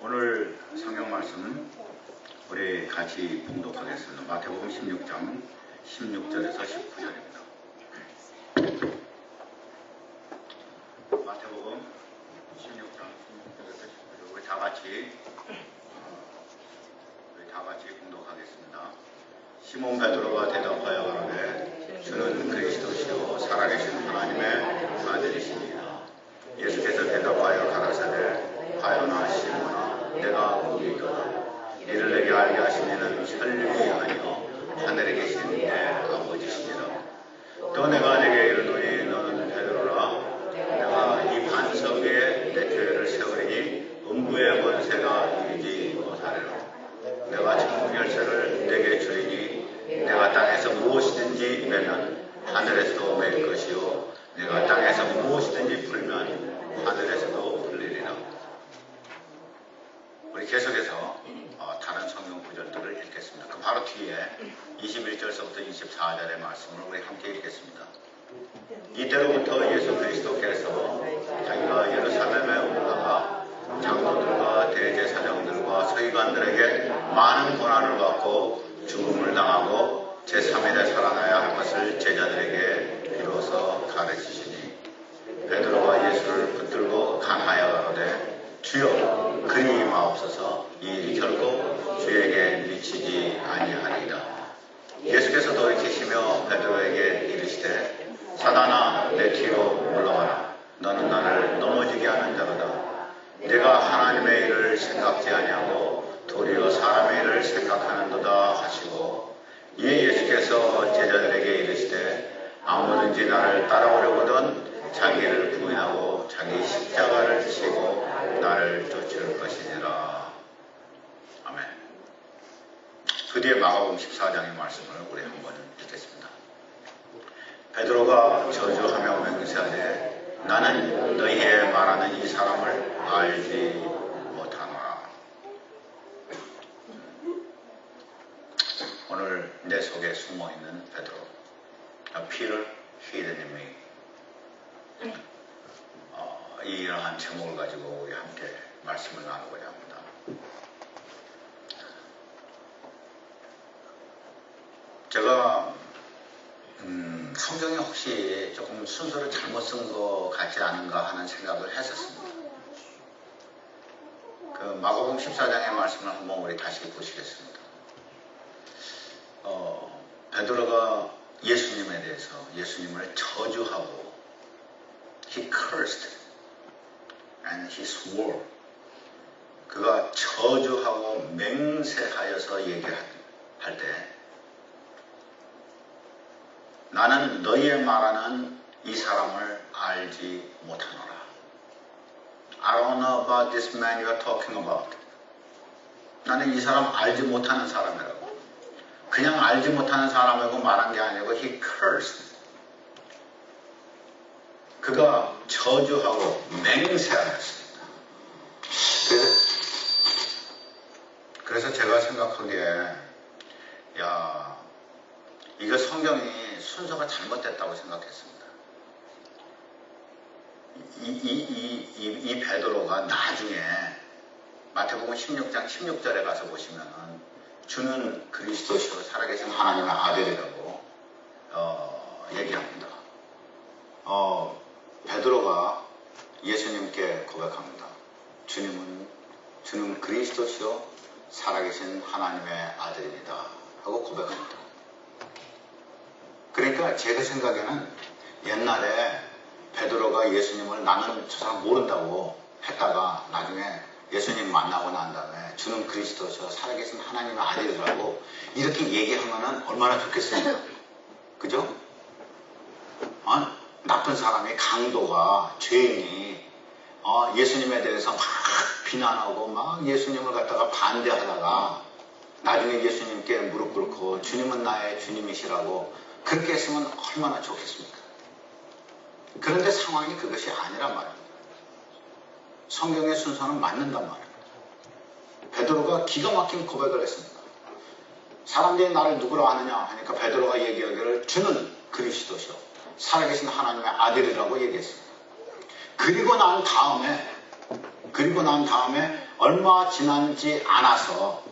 오늘 성경 말씀 우리 같이 봉독하겠습니다. 마태복음 16장 16절에서 19절입니다. 마태복음 16장 16절에서 19절 우리 다 같이 봉독하겠습니다. 시몬 베드로가 대답하여 가로되 주는 그리스도시요 살아계신 하나님의 아들이시니이다. 예수께서 대답하여 가라사대 가요나 시몬아 내가 믿도다. 이를 내게 알게 하신 이는 혈육이 아니요 하늘에 계신 내 아버지시니라. 또 내가 내게 이르노니 너는 베드로라. 내가 이 반석 위에 내 교회를 세우리니 음부의 권세가 이기지 못하리라. 내가 천국 열쇠를 내게 주리니 내가 땅에서 무엇이든지 매면 하늘에서도 맬 것이요 내가 땅에서 무엇이든지 풀면 하늘에서도 풀리리라. 우리 계속해서 다른 성경 구절들을 읽겠습니다. 그 바로 뒤에 21절서부터 24절의 말씀을 우리 함께 읽겠습니다. 이때로부터 예수 그리스도께서 자기가 예루살렘에 올라가 장로들과 대제사장들과 서기관들에게 많은 고난을 받고 죽음을 당하고 제3일에 살아나야 할 것을 제자들에게 비로소 가르치시니 베드로가 예수를 붙들고 간하여 가로되 주여 그리 마옵소서. 이 일이 결코 주에게 미치지 아니하리이다. 예수께서 돌이키시며 베드로에게 이르시되 사단아 내 뒤로 물러가라. 너는 나를 넘어지게 하는 자로다. 내가 하나님의 일을 생각지 아니하고 도리어 사람의 일을 생각하는도다 하시고 이에 예수께서 제자들에게 이르시되 아무든지 나를 따라오려거든 자기를 부인하고 자기 십자가를 지고 나를 쫓을 것이니라. 아멘. 그 뒤에 마가복음 14장의 말씀을 우리 한번 읽겠습니다. 베드로가 저주하며 맹세하되 나는 너희의 말하는 이 사람을 알지 못하노라. 오늘 내 속에 숨어있는 베드로, Peter hidden in me. 이러한 제목을 가지고 우리 함께 말씀을 나누고자 합니다. 제가 성경에 혹시 조금 순서를 잘못 쓴 것 같지 않은가 하는 생각을 했었습니다. 그 마가복음 14장의 말씀을 한번 우리 다시 보시겠습니다. 베드로가 예수님에 대해서 예수님을 저주하고 he cursed and he swore. 그가 저주하고 맹세하여서 얘기할 때 나는 너희의 말하는 이 사람을 알지 못하노라. I don't know about this man you are talking about. 나는 이 사람 알지 못하는 사람이라고. 그냥 알지 못하는 사람이라고 말한 게 아니고 he cursed. 그가 저주하고 맹세하였습니다. 그래서 제가 생각하기에 이거 성경이 순서가 잘못됐다고 생각했습니다. 이 베드로가 나중에 마태복음 16장 16절에 가서 보시면은 주는 그리스도시요 살아계신 하나님의 아들이라고 얘기합니다. 베드로가 예수님께 고백합니다. 주는 그리스도시요 살아계신 하나님의 아들입니다 하고 고백합니다. 그러니까 제가 생각에는 옛날에 베드로가 예수님을 나는 저 사람 모른다고 했다가 나중에 예수님 만나고 난 다음에 주는 그리스도시요 살아계신 하나님의 아들이라고 이렇게 얘기하면 얼마나 좋겠습니까? 그죠? 나쁜 사람이 강도가 죄인이 예수님에 대해서 막 비난하고 막 예수님을 갖다가 반대하다가 나중에 예수님께 무릎 꿇고 주님은 나의 주님이시라고 그렇게 했으면 얼마나 좋겠습니까? 그런데 상황이 그것이 아니란 말입니다. 성경의 순서는 맞는단 말입니다. 베드로가 기가 막힌 고백을 했습니다. 사람들이 나를 누구로 아느냐 하니까 베드로가 얘기하기를 주는 그리스도시요 살아계신 하나님의 아들이라고 얘기했습니다. 그리고 난 다음에 그리고 난 다음에 얼마 지나지 않아서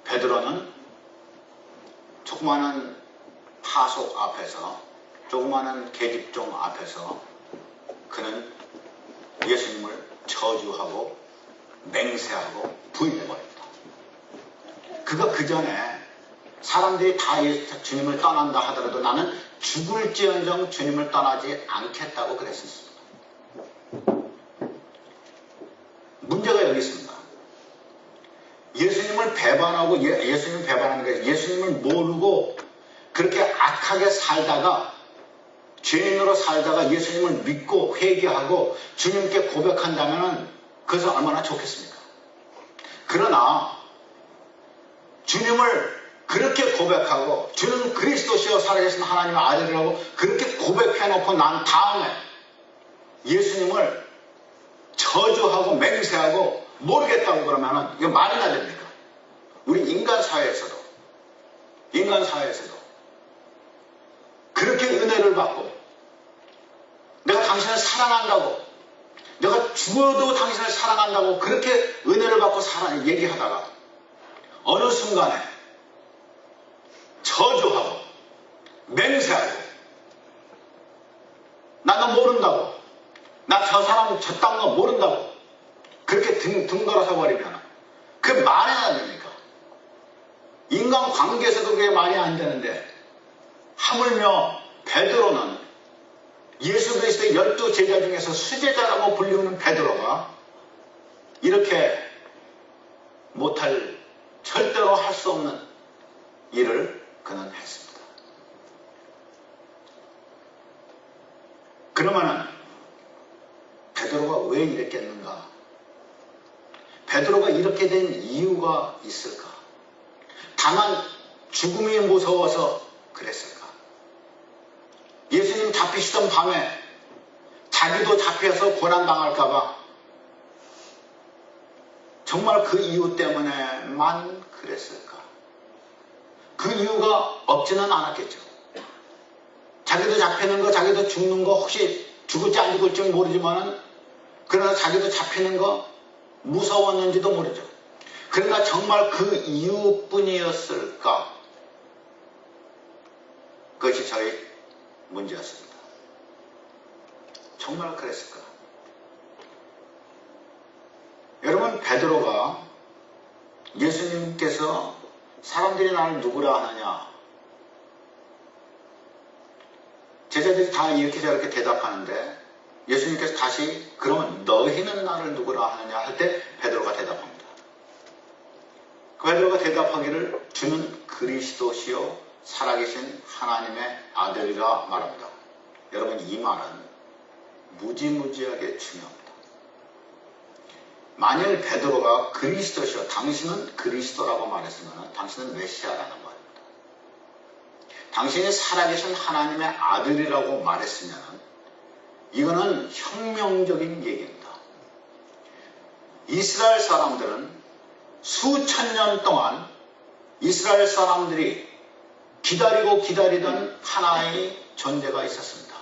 베드로는 조그마한 파속 앞에서, 조그마한 계집종 앞에서 그는 예수님을 저주하고 맹세하고 부인해버립니다. 그가 그 전에 사람들이 다 주님을 떠난다 하더라도 나는 죽을지언정 주님을 떠나지 않겠다고 그랬습니다. 문제가 여기 있습니다. 예수님을 배반하고 예수님을 배반하는 게 예수님을 모르고 그렇게 악하게 살다가 죄인으로 살다가 예수님을 믿고 회개하고 주님께 고백한다면 그것은 얼마나 좋겠습니까? 그러나 주님을 그렇게 고백하고 주는 그리스도시여 살아계신 하나님의 아들이라고 그렇게 고백해놓고 난 다음에 예수님을 저주하고 맹세하고 모르겠다고 그러면 이거 말이나 됩니까? 우리 인간 사회에서도 그렇게 은혜를 받고 내가 당신을 사랑한다고, 내가 죽어도 당신을 사랑한다고 그렇게 은혜를 받고 얘기하다가 어느 순간에 저주하고 맹세하고 나 너 모른다고, 나 저 사람 저딴 거 모른다고 그렇게 등 돌아서 버리면 그게 말이 안 됩니까? 인간 관계에서도 그게 말이 안 되는데 하물며 베드로는 예수 그리스도의 12제자 중에서 수제자라고 불리우는 베드로가 이렇게 못할, 절대로 할 수 없는 일을 그는 했습니다. 그러면은 베드로가 왜 이랬겠는가? 베드로가 이렇게 된 이유가 있을까? 다만 죽음이 무서워서 그랬을까? 예수님 잡히시던 밤에 자기도 잡혀서 고난당할까봐 정말 그 이유 때문에만 그랬을까? 그 이유가 없지는 않았겠죠. 자기도 잡히는 거, 자기도 죽는 거, 혹시 죽을지 안 죽을지 모르지만은 그러나 자기도 잡히는 거 무서웠는지도 모르죠. 그러나 정말 그 이유뿐이었을까? 그것이 저희 문제였습니다. 정말 그랬을까? 여러분, 베드로가 예수님께서 사람들이 나를 누구라 하느냐? 제자들이 다 이렇게 저렇게 대답하는데 예수님께서 다시 그러면 너희는 나를 누구라 하느냐 할 때 베드로가 대답합니다. 그 베드로가 대답하기를 주는 그리스도시요 살아계신 하나님의 아들이라 말합니다. 여러분, 이 말은 무지무지하게 중요합니다. 만일 베드로가 그리스도시요, 당신은 그리스도라고 말했으면 당신은 메시아라는 말입니다. 당신이 살아계신 하나님의 아들이라고 말했으면 이거는 혁명적인 얘기입니다. 이스라엘 사람들은 수천 년 동안 이스라엘 사람들이 기다리던 하나의 존재가 있었습니다.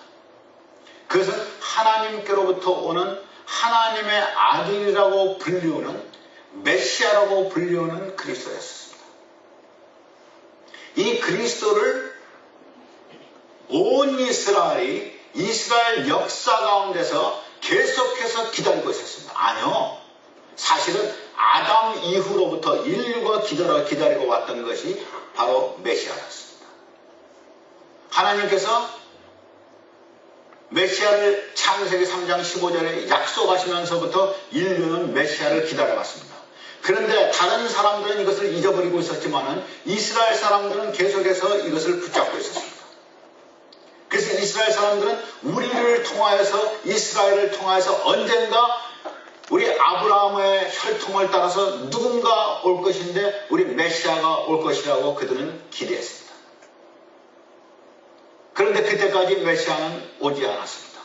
그것은 하나님께로부터 오는 하나님의 아들이라고 불리우는 메시아라고 불리우는 그리스도였습니다. 이 그리스도를 온 이스라엘이 이스라엘 역사 가운데서 계속해서 기다리고 있었습니다. 아니요. 사실은 아담 이후로부터 인류가 기다리고 왔던 것이 바로 메시아였습니다. 하나님께서 메시아를 창세기 3장 15절에 약속하시면서부터 인류는 메시아를 기다려왔습니다. 그런데 다른 사람들은 이것을 잊어버리고 있었지만은 이스라엘 사람들은 계속해서 이것을 붙잡고 있었습니다. 그래서 이스라엘 사람들은 우리를 통하여서, 이스라엘을 통하여서 언젠가 우리 아브라함의 혈통을 따라서 누군가 올 것인데 우리 메시아가 올 것이라고 그들은 기대했습니다. 그런데 그때까지 메시아는 오지 않았습니다.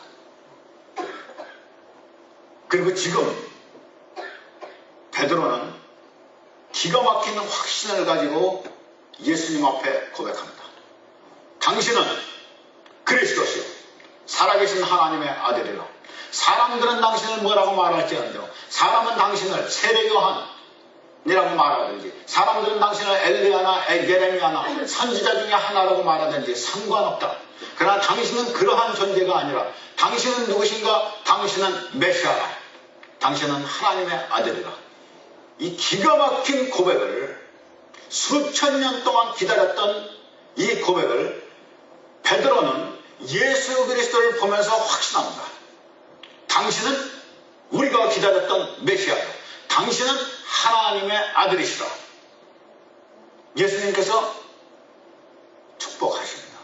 그리고 지금 베드로는 기가 막힌 확신을 가지고 예수님 앞에 고백합니다. 당신은 그리스도시요 살아계신 하나님의 아들이라. 사람들은 당신을 뭐라고 말할지언정, 사람은 당신을 세례요한이라고 말하든지, 사람들은 당신을 엘리야나 예레미야나 선지자 중에 하나라고 말하든지 상관없다. 그러나 당신은 그러한 존재가 아니라 당신은 누구신가? 당신은 메시아라. 당신은 하나님의 아들이라. 이 기가 막힌 고백을, 수천 년 동안 기다렸던 이 고백을 베드로는 예수 그리스도를 보면서 확신합니다. 당신은 우리가 기다렸던 메시아요. 당신은 하나님의 아들이시라. 예수님께서 축복하십니다.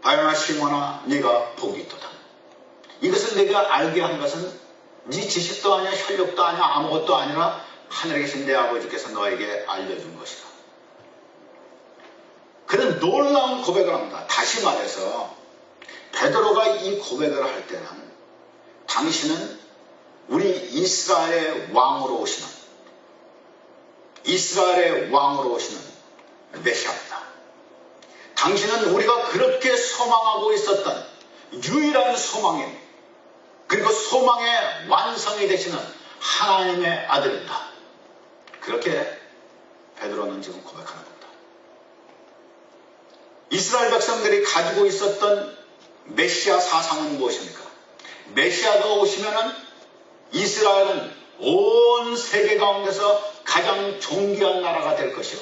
바요나 시몬아, 네가 복이 있도다. 이것을 내가 알게 한 것은 네 지식도 아니야, 혈육도 아니야, 아무것도 아니라 하늘에 계신 내 아버지께서 너에게 알려준 것이다. 그런 놀라운 고백을 합니다. 다시 말해서 베드로가 이 고백을 할 때는 당신은 우리 이스라엘의 왕으로 오시는, 이스라엘의 왕으로 오시는 메시아입니다. 당신은 우리가 그렇게 소망하고 있었던 유일한 소망인, 그리고 소망의 완성이 되시는 하나님의 아들입니다. 그렇게 베드로는 지금 고백하는 겁니다. 이스라엘 백성들이 가지고 있었던 메시아 사상은 무엇입니까? 메시아가 오시면은 이스라엘은 온 세계 가운데서 가장 존귀한 나라가 될 것이요.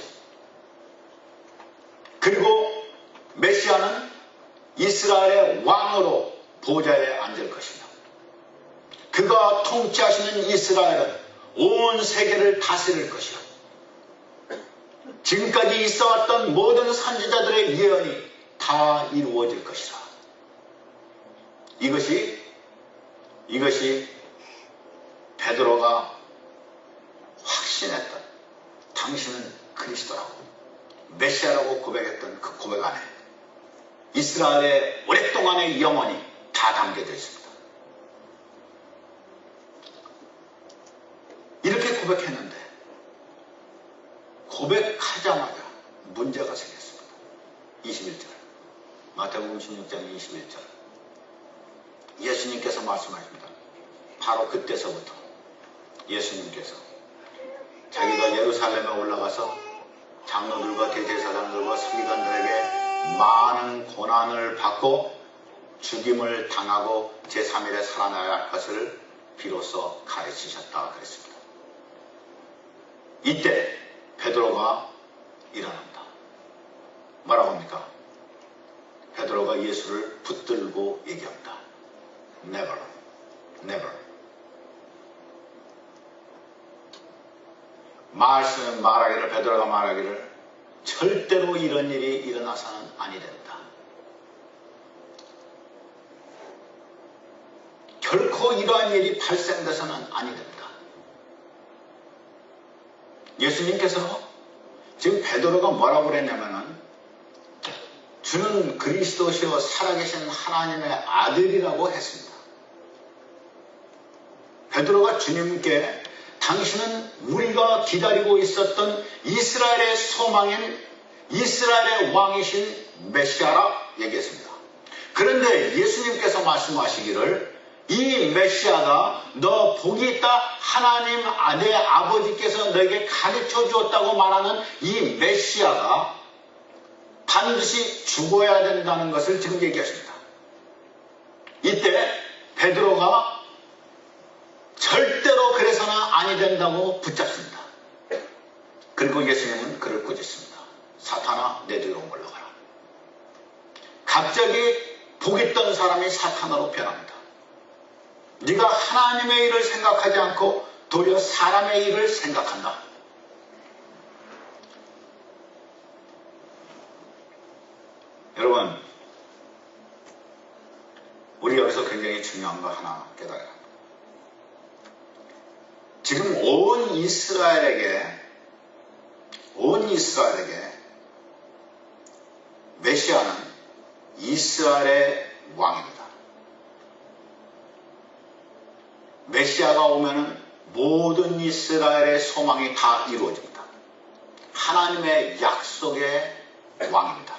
그리고 메시아는 이스라엘의 왕으로 보좌에 앉을 것이다. 그가 통치하시는 이스라엘은 온 세계를 다스릴 것이요. 지금까지 있어왔던 모든 선지자들의 예언이 다 이루어질 것이다. 이것이 베드로가 확신했던, 당신은 그리스도라고, 메시아라고 고백했던 그 고백 안에 이스라엘의 오랫동안의 영혼이 다 담겨져 있습니다. 이렇게 고백했는데 고백하자마자 문제가 생겼습니다. 21절, 마태복음 16장 21절, 예수님께서 말씀하십니다. 바로 그때서부터 예수님께서 자기가 예루살렘에 올라가서 장로들과 대제사장들과 서기관들에게 많은 고난을 받고 죽임을 당하고 제3일에 살아나야 할 것을 비로소 가르치셨다 그랬습니다. 이때 베드로가 일어납니다. 뭐라고 합니까? 베드로가 예수를 붙들고 얘기합니다. Never, never. 베드로가 말하기를 절대로 이런 일이 일어나서는 아니 된다. 결코 이러한 일이 발생돼서는 아니 된다. 예수님께서 지금 베드로가 뭐라고 그랬냐면은 주는 그리스도시요 살아계신 하나님의 아들이라고 했습니다. 베드로가 주님께 당신은 우리가 기다리고 있었던 이스라엘의 소망인 이스라엘의 왕이신 메시아라 얘기했습니다. 그런데 예수님께서 말씀하시기를 이 메시아가 너 복이 있다, 하나님 내 아버지께서 너에게 가르쳐 주었다고 말하는 이 메시아가 반드시 죽어야 된다는 것을 지금 얘기하십니다. 이때 베드로가 절대로 그래서는 아니 된다고 붙잡습니다. 그리고 예수님은 그를 꾸짖습니다. 사탄아, 내 뒤로 물러가라. 갑자기 복 있던 사람이 사탄으로 변합니다. 네가 하나님의 일을 생각하지 않고 도리어 사람의 일을 생각한다. 여러분, 우리 여기서 굉장히 중요한 거 하나 깨달아야 합니다. 지금 온 이스라엘에게 메시아는 이스라엘의 왕입니다. 메시아가 오면은 모든 이스라엘의 소망이 다 이루어집니다. 하나님의 약속의 왕입니다.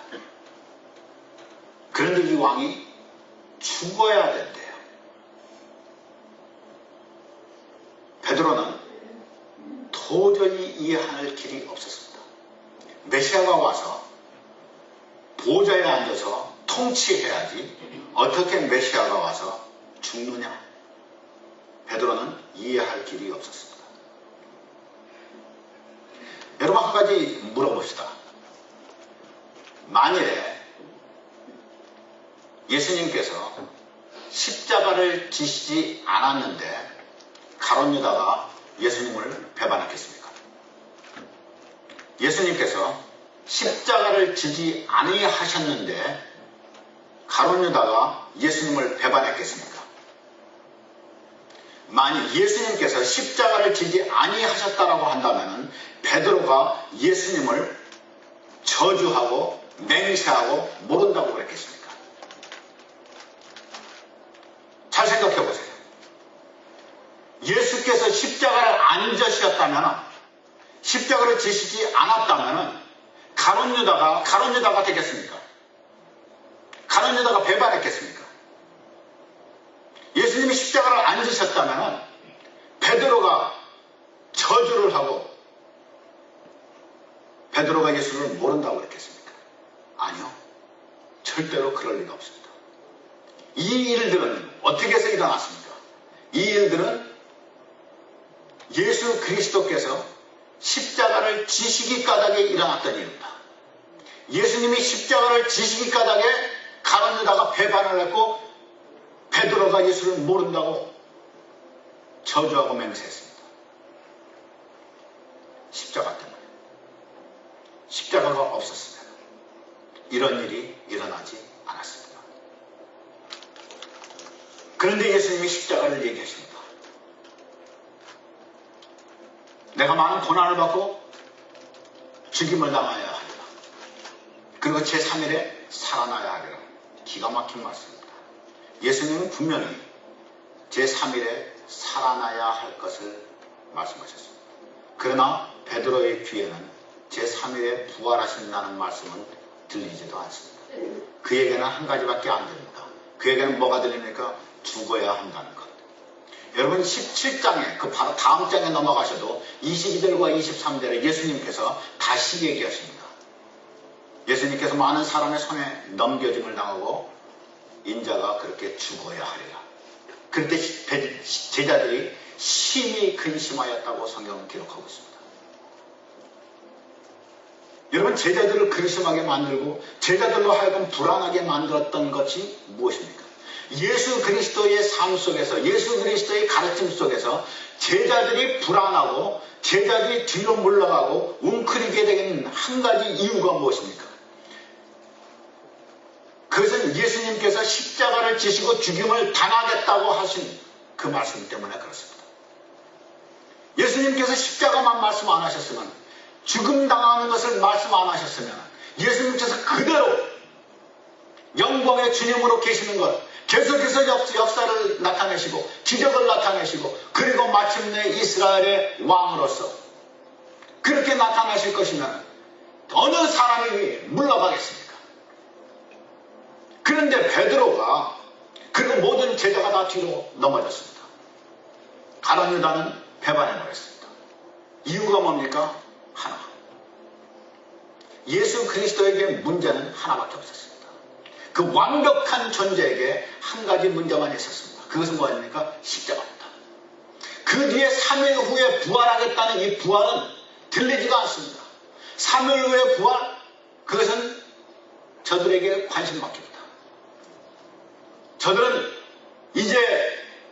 그런데 이 왕이 죽어야 된대요. 베드로는 도저히 이해할 길이 없었습니다. 메시아가 와서 보좌에 앉아서 통치해야지 어떻게 메시아가 와서 죽느냐. 베드로는 이해할 길이 없었습니다. 여러분, 한 가지 물어봅시다. 만일에 예수님께서 십자가를 지시지 않았는데 가룟 유다가 예수님을 배반했겠습니까? 예수님께서 십자가를 지지 아니하셨는데 가룟 유다가 예수님을 배반했겠습니까? 만일 예수님께서 십자가를 지지 아니하셨다라고 한다면 베드로가 예수님을 저주하고 맹세하고 모른다고 그랬겠습니까? 잘 생각해 보세요. 예수께서 십자가를 안 지셨다면, 십자가를 지시지 않았다면 가룟 유다가 되겠습니까? 가룟 유다가 배반했겠습니까? 예수님이 십자가를 안 지셨다면 베드로가 저주를 하고 베드로가 예수를 모른다고 그랬겠습니까? 아니요. 절대로 그럴 리가 없습니다. 이 일들은 어떻게 해서 일어났습니까? 이 일들은 예수 그리스도께서 십자가를 지시기 까닭에 일어났던 일입니다. 예수님이 십자가를 지시기 까닭에 가룟 유다가 배반을 했고 베드로가 예수를 모른다고 저주하고 맹세했습니다. 십자가 때문에. 십자가가 없었으면 이런 일이 일어나지 않았습니다. 그런데 예수님이 십자가를 얘기하십니다. 내가 많은 고난을 받고 죽임을 당하여야 하리라. 그리고 제3일에 살아나야 하리라. 기가 막힌 말씀입니다. 예수님은 분명히 제3일에 살아나야 할 것을 말씀하셨습니다. 그러나 베드로의 귀에는 제3일에 부활하신다는 말씀은 들리지도 않습니다. 그에게는 한 가지밖에 안 들립니다. 그에게는 뭐가 들립니까? 죽어야 한다는 것. 여러분 17장에 그 바로 다음 장에 넘어가셔도 22절과 23절에 예수님께서 다시 얘기하십니다. 예수님께서 많은 사람의 손에 넘겨짐을 당하고 인자가 그렇게 죽어야 하리라. 그때 제자들이 심히 근심하였다고 성경은 기록하고 있습니다. 여러분 제자들을 근심하게 만들고 제자들로 하여금 불안하게 만들었던 것이 무엇입니까? 예수 그리스도의 삶 속에서 예수 그리스도의 가르침 속에서 제자들이 불안하고 제자들이 뒤로 물러가고 웅크리게 되는 한 가지 이유가 무엇입니까? 그것은 예수님께서 십자가를 지시고 죽임을 당하겠다고 하신 그 말씀 때문에 그렇습니다. 예수님께서 십자가만 말씀 안 하셨으면 죽음 당하는 것을 말씀 안 하셨으면 예수님께서 그대로 영광의 주님으로 계시는 것 계속해서 역사를 나타내시고 기적을 나타내시고 그리고 마침내 이스라엘의 왕으로서 그렇게 나타나실 것이면 어느 사람이 물러가겠습니까? 그런데 베드로가 그리고 모든 제자가 다 뒤로 넘어졌습니다. 가룟 유다는 배반해버렸습니다. 이유가 뭡니까? 하나. 예수 그리스도에게 문제는 하나밖에 없었습니다. 그 완벽한 존재에게 한 가지 문제만 있었습니다. 그것은 뭐입니까? 십자가입니다. 그 뒤에 3일 후에 부활하겠다는 이 부활은 들리지가 않습니다. 3일 후에 부활, 그것은 저들에게 관심 맡깁니다. 저들은 이제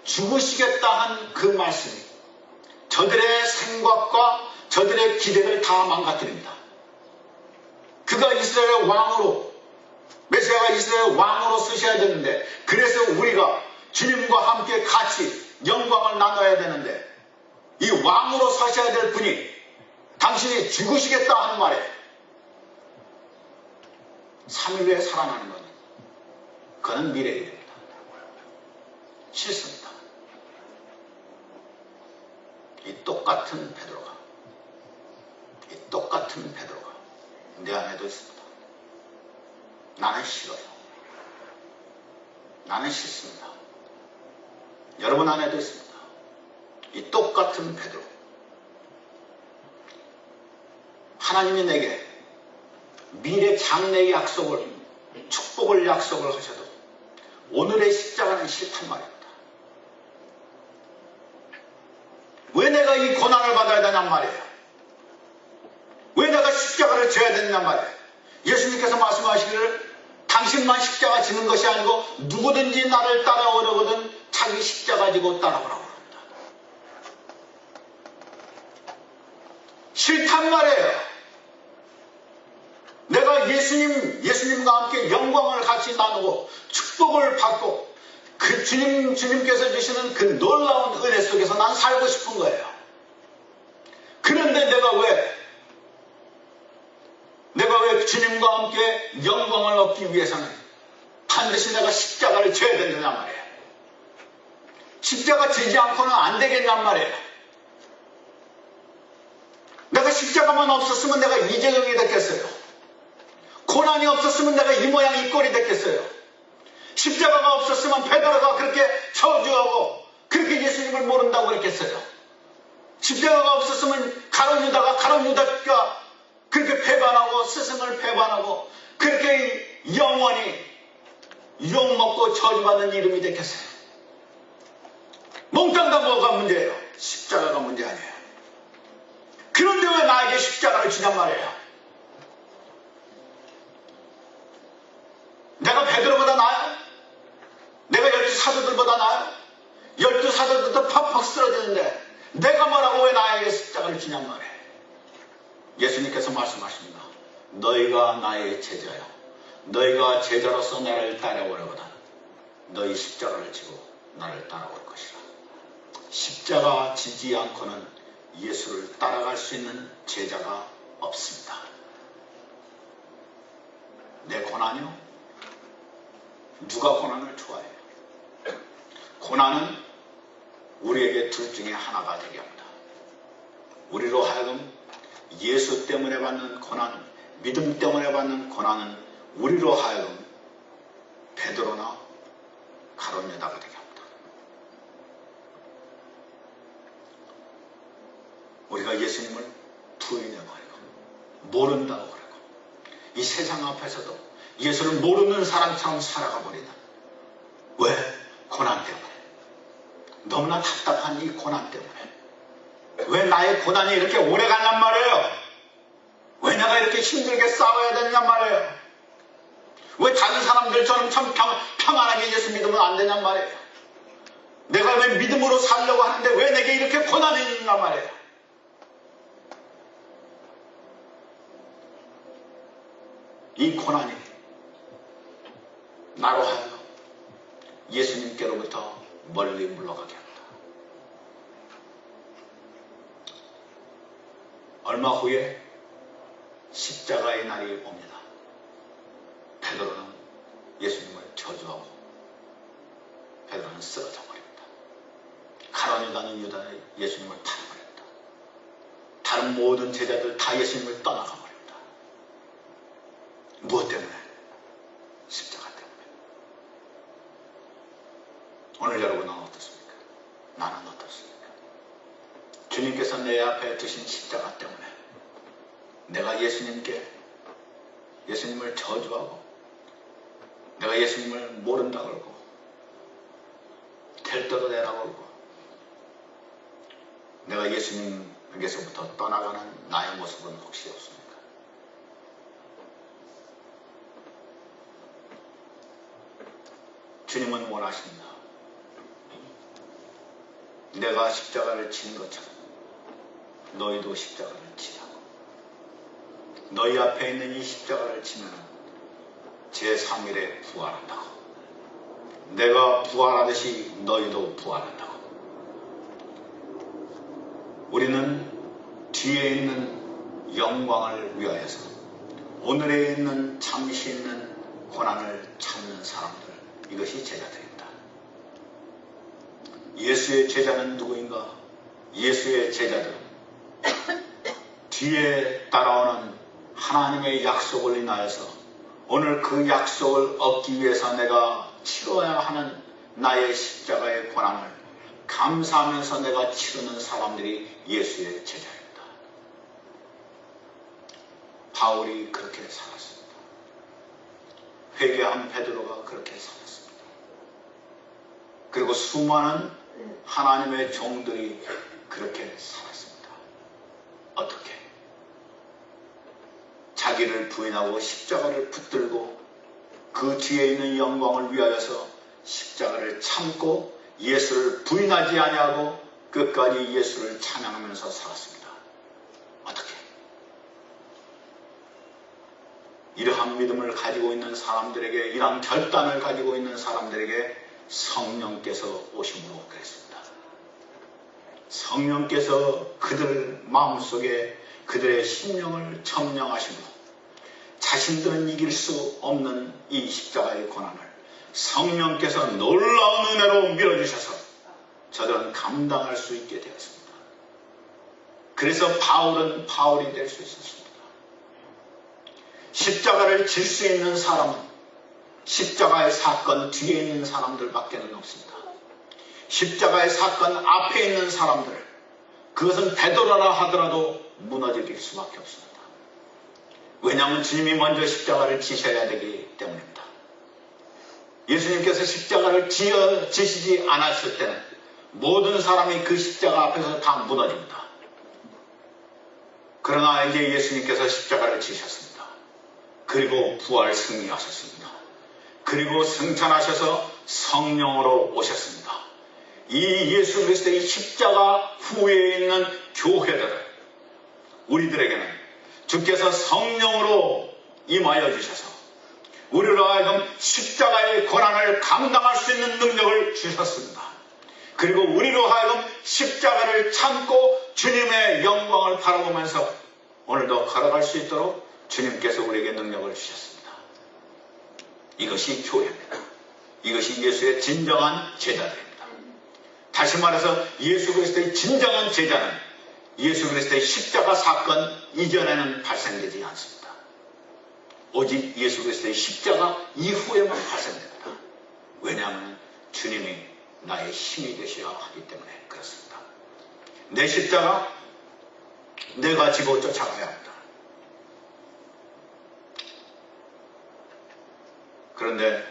죽으시겠다 한 그 말씀이 저들의 생각과 저들의 기대를 다 망가뜨립니다. 그가 이스라엘의 왕으로 메시아가 이스라엘 왕으로 쓰셔야 되는데 그래서 우리가 주님과 함께 같이 영광을 나눠야 되는데 이 왕으로 서셔야 될 분이 당신이 죽으시겠다 하는 말에 3일 후에 살아나는 건 그는 미래의 일입니다. 싫습니다. 이 똑같은 베드로가 내 안에도 있습니다. 나는 싫어요. 나는 싫습니다. 여러분 안에도 있습니다. 이 똑같은 베드로. 하나님이 내게 미래 장래의 약속을, 축복을 약속을 하셔도 오늘의 십자가는 싫단 말입니다. 왜 내가 이 고난을 받아야 되냔 말이에요. 왜 내가 십자가를 져야 되느냐 말이에요. 예수님께서 말씀하시기를 당신만 십자가 지는 것이 아니고 누구든지 나를 따라오려거든 자기 십자가 지고 따라오라고 합니다. 싫단 말이에요. 내가 예수님과 함께 영광을 같이 나누고 축복을 받고 그 주님께서 주시는 그 놀라운 은혜 속에서 난 살고 싶은 거예요. 그런데 내가 왜 주님과 함께 영광을 얻기 위해서는 반드시 내가 십자가를 져야 된다는 말이에요. 십자가 지지 않고는 안 되겠냔 말이에요. 내가 십자가만 없었으면 내가 이재경이 됐겠어요. 고난이 없었으면 내가 이 모양 이 꼴이 됐겠어요. 십자가가 없었으면 베드로가 그렇게 저주하고 그렇게 예수님을 모른다고 그랬겠어요. 십자가가 없었으면 가룟 유다가 그렇게 배반하고 스승을 배반하고 그렇게 영원히 욕먹고 저주받는 이름이 됐겠어요. 몽땅 다 뭐가 문제예요? 십자가가 문제 아니에요. 그런데 왜 나에게 십자가를 주냔 말이에요. 내가 베드로보다 나아요? 내가 12사도들보다 나아요? 12사도들도 팍팍 쓰러지는데 내가 뭐라고 왜 나에게 십자가를 주냔 말이에요. 예수님께서 말씀하십니다. 너희가 나의 제자요. 너희가 제자로서 나를 따라오려거든 너희 십자가를 지고 나를 따라올 것이라. 십자가 지지 않고는 예수를 따라갈 수 있는 제자가 없습니다. 내 고난이요? 누가 고난을 좋아해요? 고난은 우리에게 둘 중에 하나가 되게 합니다. 우리로 하여금 예수 때문에 받는 고난, 믿음 때문에 받는 고난은 우리로 하여금 베드로나 가룟 유다가 되게 합니다. 우리가 예수님을 부인해버리고 모른다고 그러고 이 세상 앞에서도 예수를 모르는 사람처럼 살아가버리는 왜? 고난 때문에. 너무나 답답한 이 고난 때문에. 왜 나의 고난이 이렇게 오래 가냔 말이에요. 왜 내가 이렇게 힘들게 싸워야 되냔 말이에요. 왜 다른 사람들처럼 참 평안하게 예수 믿으면 안 되냔 말이에요. 내가 왜 믿음으로 살려고 하는데 왜 내게 이렇게 고난이 있냔 말이에요. 이 고난이 나로 하여금 예수님께로부터 멀리 물러가게 합니다. 얼마 후에 십자가의 날이 옵니다. 베드로는 예수님을 저주하고 베드로는 쓰러져 버립니다. 가룟 유다는 예수님을 타버립니다. 다른 모든 제자들 다 예수님을 떠나가 버립니다. 무엇 때문에? 십자가 때문에. 오늘 여러분은 어떻습니까? 나는 어떻습니까? 주님께서 내 앞에 두신 십자가 때문에 내가 예수님을 저주하고 내가 예수님을 모른다 그러고 될 대로 내라고 그러고 내가 예수님에게서부터 떠나가는 나의 모습은 혹시 없습니까? 주님은 원하십니다. 내가 십자가를 진 것처럼 너희도 십자가를 지라고. 너희 앞에 있는 이 십자가를 지면 제3일에 부활한다고. 내가 부활하듯이 너희도 부활한다고. 우리는 뒤에 있는 영광을 위하여서 오늘에 있는 잠시 있는 고난을 참는 사람들, 이것이 제자들입니다. 예수의 제자는 누구인가? 예수의 제자들은 뒤에 따라오는 하나님의 약속을 인하여서 오늘 그 약속을 얻기 위해서 내가 치러야 하는 나의 십자가의 고난을 감사하면서 내가 치르는 사람들이 예수의 제자입니다. 바울이 그렇게 살았습니다. 회개한 베드로가 그렇게 살았습니다. 그리고 수많은 하나님의 종들이 그렇게 살았습니다. 어떻게? 자기를 부인하고 십자가를 붙들고 그 뒤에 있는 영광을 위하여서 십자가를 참고 예수를 부인하지 아니하고 끝까지 예수를 찬양하면서 살았습니다. 어떻게? 이러한 믿음을 가지고 있는 사람들에게, 이러한 결단을 가지고 있는 사람들에게 성령께서 오심으로 그랬습니다. 성령께서 그들 마음속에 그들의 심령을 점령하심으로 자신들은 이길 수 없는 이 십자가의 고난을 성령께서 놀라운 은혜로 밀어주셔서 저들은 감당할 수 있게 되었습니다. 그래서 바울은 바울이 될 수 있었습니다. 십자가를 질 수 있는 사람은 십자가의 사건 뒤에 있는 사람들밖에는 없습니다. 십자가의 사건 앞에 있는 사람들, 그것은 베드로라 하더라도 무너질 수밖에 없습니다. 왜냐하면 주님이 먼저 십자가를 지셔야 되기 때문입니다. 예수님께서 십자가를 지시지 않았을 때는 모든 사람이 그 십자가 앞에서 다 무너집니다. 그러나 이제 예수님께서 십자가를 지셨습니다. 그리고 부활 승리하셨습니다. 그리고 승천하셔서 성령으로 오셨습니다. 이 예수 그리스도의 십자가 후에 있는 교회들을 우리들에게는 주께서 성령으로 임하여 주셔서 우리로 하여금 십자가의 고난을 감당할 수 있는 능력을 주셨습니다. 그리고 우리로 하여금 십자가를 참고 주님의 영광을 바라보면서 오늘도 걸어갈 수 있도록 주님께서 우리에게 능력을 주셨습니다. 이것이 교회입니다. 이것이 예수의 진정한 제자들입니다. 다시 말해서 예수 그리스도의 진정한 제자는 예수 그리스도의 십자가 사건 이전에는 발생되지 않습니다. 오직 예수 그리스도의 십자가 이후에만 발생됩니다. 왜냐하면 주님이 나의 힘이 되셔야 하기 때문에 그렇습니다. 내 십자가 내가 지고 쫓아가야 합니다. 그런데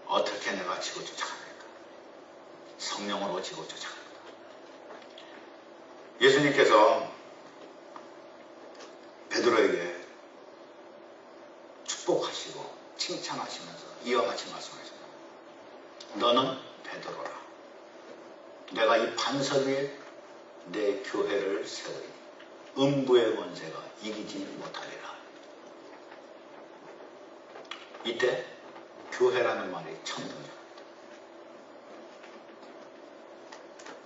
어떻게 내가 지고 쫓아갑니까? 성령으로 지고 쫓아갑니다. 예수님께서 베드로에게 축복하시고 칭찬하시면서 이와 같이 말씀하십니다. 너는 베드로라. 내가 이 반석 위에 내 교회를 세우리. 음부의 권세가 이기지 못하리라. 이때 교회라는 말이 처음 등장합니다.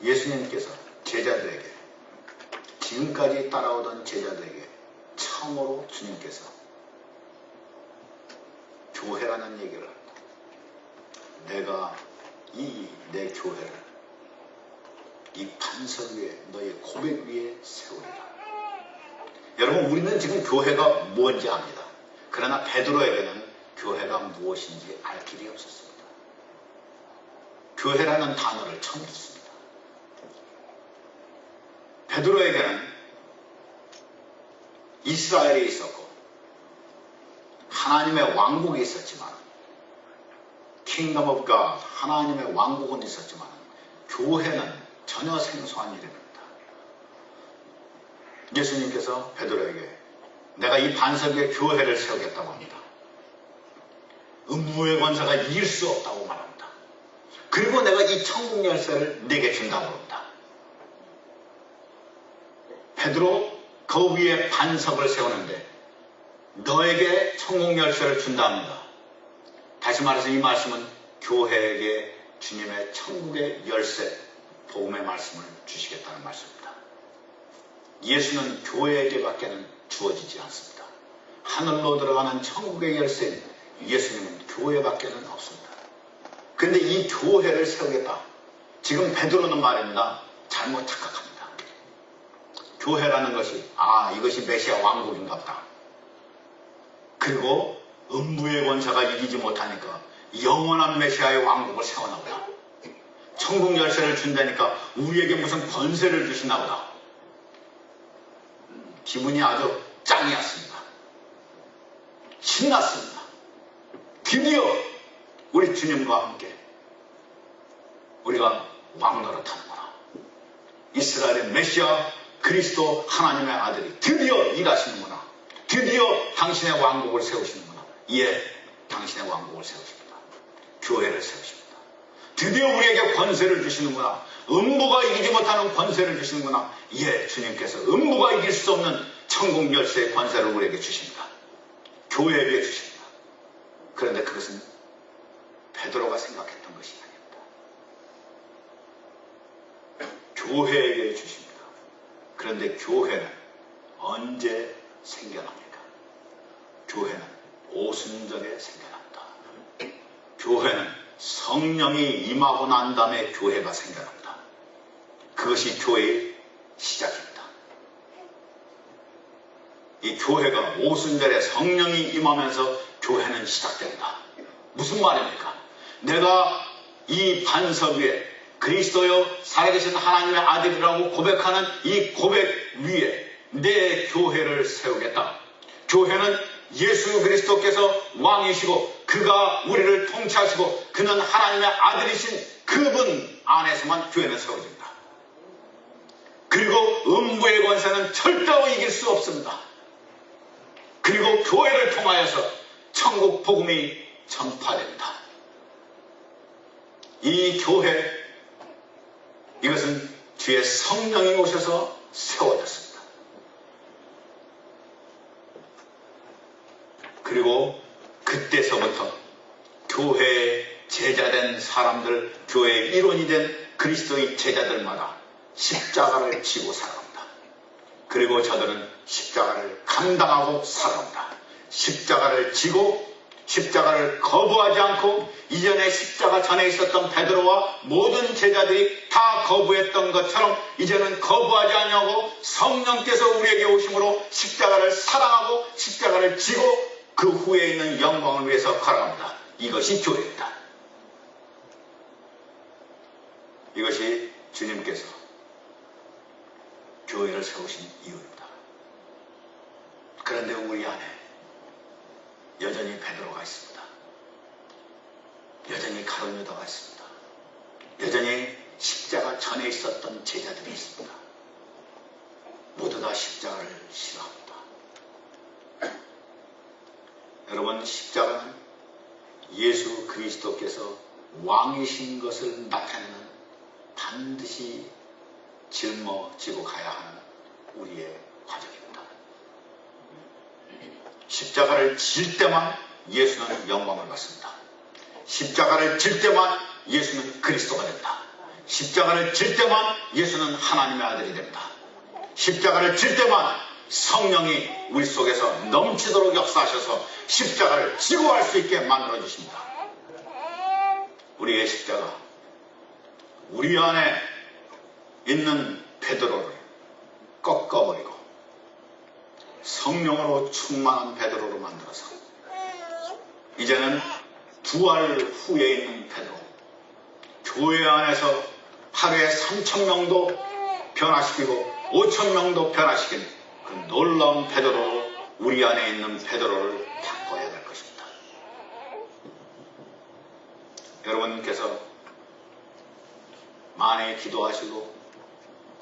예수님께서 제자들에게, 지금까지 따라오던 제자들에게 처음으로 주님께서 교회라는 얘기를 합니다. 내가 내 교회를 이 반석 위에, 너의 고백 위에 세우리라. 여러분, 우리는 지금 교회가 뭔지 압니다. 그러나 베드로에게는 교회가 무엇인지 알 길이 없었습니다. 교회라는 단어를 처음 듣습니다. 베드로에게는 이스라엘이 있었고 하나님의 왕국이 있었지만, Kingdom of God, 하나님의 왕국은 있었지만 교회는 전혀 생소한 이름입니다. 예수님께서 베드로에게 내가 이 반석 위에 교회를 세우겠다고 합니다. 음부의 권세가 이길 수 없다고 말합니다. 그리고 내가 이 천국 열쇠를 내게 준다고 합니다. 베드로, 그 위에 반석을 세우는데 너에게 천국 열쇠를 준답니다. 다시 말해서 이 말씀은 교회에게 주님의 천국의 열쇠, 복음의 말씀을 주시겠다는 말씀입니다. 예수는 교회에게밖에는 주어지지 않습니다. 하늘로 들어가는 천국의 열쇠인 예수님은 교회밖에는 없습니다. 그런데 이 교회를 세우겠다. 지금 베드로는 말입니다. 잘못 착각합니다. 교회라는 것이 이것이 메시아 왕국인가 보다. 그리고 음부의 권세가 이기지 못하니까 영원한 메시아의 왕국을 세우나 보다. 천국 열쇠를 준다니까 우리에게 무슨 권세를 주시나 보다. 기분이 아주 짱이었습니다. 신났습니다. 드디어 우리 주님과 함께 우리가 왕노릇하는구나. 이스라엘의 메시아 그리스도 하나님의 아들이 드디어 일하시는구나. 드디어 당신의 왕국을 세우시는구나. 예, 당신의 왕국을 세우십니다. 교회를 세우십니다. 드디어 우리에게 권세를 주시는구나. 음부가 이기지 못하는 권세를 주시는구나. 예, 주님께서 음부가 이길 수 없는 천국 열쇠의 권세를 우리에게 주십니다. 교회에게 주십니다. 그런데 그것은 베드로가 생각했던 것이 아닙니다. 교회에게 주십니다. 그런데 교회는 언제 생겨납니까? 교회는 오순절에 생겨납니다. 교회는 성령이 임하고 난 다음에 교회가 생겨납니다. 그것이 교회의 시작입니다. 이 교회가 오순절에 성령이 임하면서 교회는 시작됩니다. 무슨 말입니까? 내가 이 반석 위에 그리스도여 살아계신 하나님의 아들이라고 고백하는 이 고백 위에 내 교회를 세우겠다. 교회는 예수 그리스도께서 왕이시고 그가 우리를 통치하시고 그는 하나님의 아들이신 그분 안에서만 교회는 세워집니다. 그리고 음부의 권세는 절대로 이길 수 없습니다. 그리고 교회를 통하여서 천국 복음이 전파됩니다. 이 교회, 이것은 주의 성령이 오셔서 세워졌습니다. 그리고 그때서부터 교회의 제자된 사람들, 교회의 일원이 된 그리스도의 제자들마다 십자가를 지고 살아갑니다. 그리고 저들은 십자가를 감당하고 살아갑니다. 십자가를 지고 십자가를 거부하지 않고 이전에 십자가 전에 있었던 베드로와 모든 제자들이 다 거부했던 것처럼 이제는 거부하지 않냐고 성령께서 우리에게 오심으로 십자가를 사랑하고 십자가를 지고 그 후에 있는 영광을 위해서 걸어갑니다. 이것이 교회입니다. 이것이 주님께서 교회를 세우신 이유입니다. 그런데 우리 안에 여전히 베드로가 있습니다. 여전히 가룟 유다가 있습니다. 여전히 십자가 전에 있었던 제자들이 있습니다. 모두 다 십자가를 싫어합니다. 여러분, 십자가는 예수 그리스도께서 왕이신 것을 나타내는 반드시 짊어지고 가야 하는 우리의 과정입니다. 십자가를 질 때만 예수는 영광을 받습니다. 십자가를 질 때만 예수는 그리스도가 됩니다. 십자가를 질 때만 예수는 하나님의 아들이 됩니다. 십자가를 질 때만 성령이 우리 속에서 넘치도록 역사하셔서 십자가를 지고 갈 수 있게 만들어 주십니다. 우리의 십자가, 우리 안에 있는 베드로를 꺾어버리고 성령으로 충만한 베드로로 만들어서 이제는 부활 후에 있는 베드로, 교회 안에서 하루에 3,000명도 변화시키고 5,000명도 변화시키는 그 놀라운 베드로로 우리 안에 있는 베드로를 바꿔야 될 것입니다. 여러분께서 많이 기도하시고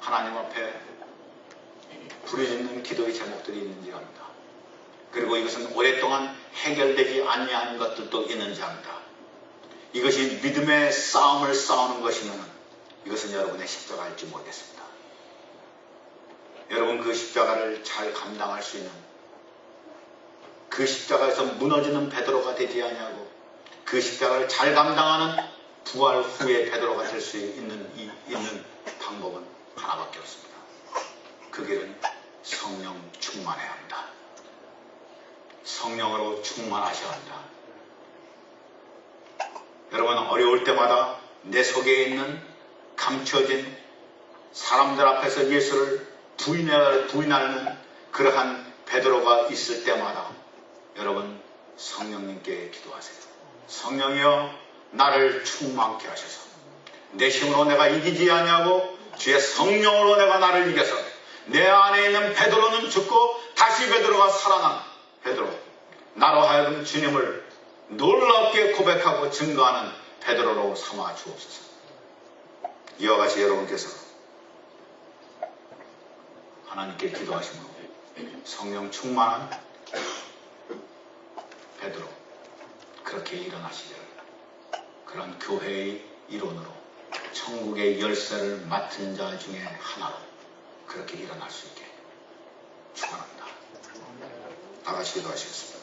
하나님 앞에 부르짖는 기도의 제목들이 있는지 압니다. 그리고 이것은 오랫동안 해결되지 아니한 것들도 있는지 압니다. 이것이 믿음의 싸움을 싸우는 것이면 이것은 여러분의 십자가일지 모르겠습니다. 여러분, 그 십자가를 잘 감당할 수 있는, 그 십자가에서 무너지는 베드로가 되지 아니하고 그 십자가를 잘 감당하는 부활 후의 베드로가 될 수 있는 방법은 하나밖에 없습니다. 그 길은 성령 충만해야 합니다. 성령으로 충만하셔야 합니다. 여러분, 어려울 때마다 내 속에 있는 감춰진 사람들 앞에서 예수를 부인하는 그러한 베드로가 있을 때마다 여러분 성령님께 기도하세요. 성령이여 나를 충만케 하셔서 내 힘으로 내가 이기지 아니하고 주의 성령으로 내가 나를 이겨서 내 안에 있는 베드로는 죽고 다시 베드로가 살아난 베드로, 나로 하여금 주님을 놀랍게 고백하고 증거하는 베드로로 삼아 주옵소서. 이와 같이 여러분께서 하나님께 기도하시므로 성령 충만한 베드로 그렇게 일어나시기를, 그런 교회의 일원으로 천국의 열쇠를 맡은 자 중에 하나로 그렇게 일어날 수 있게 축원합니다. 다 같이 기도하시겠습니다.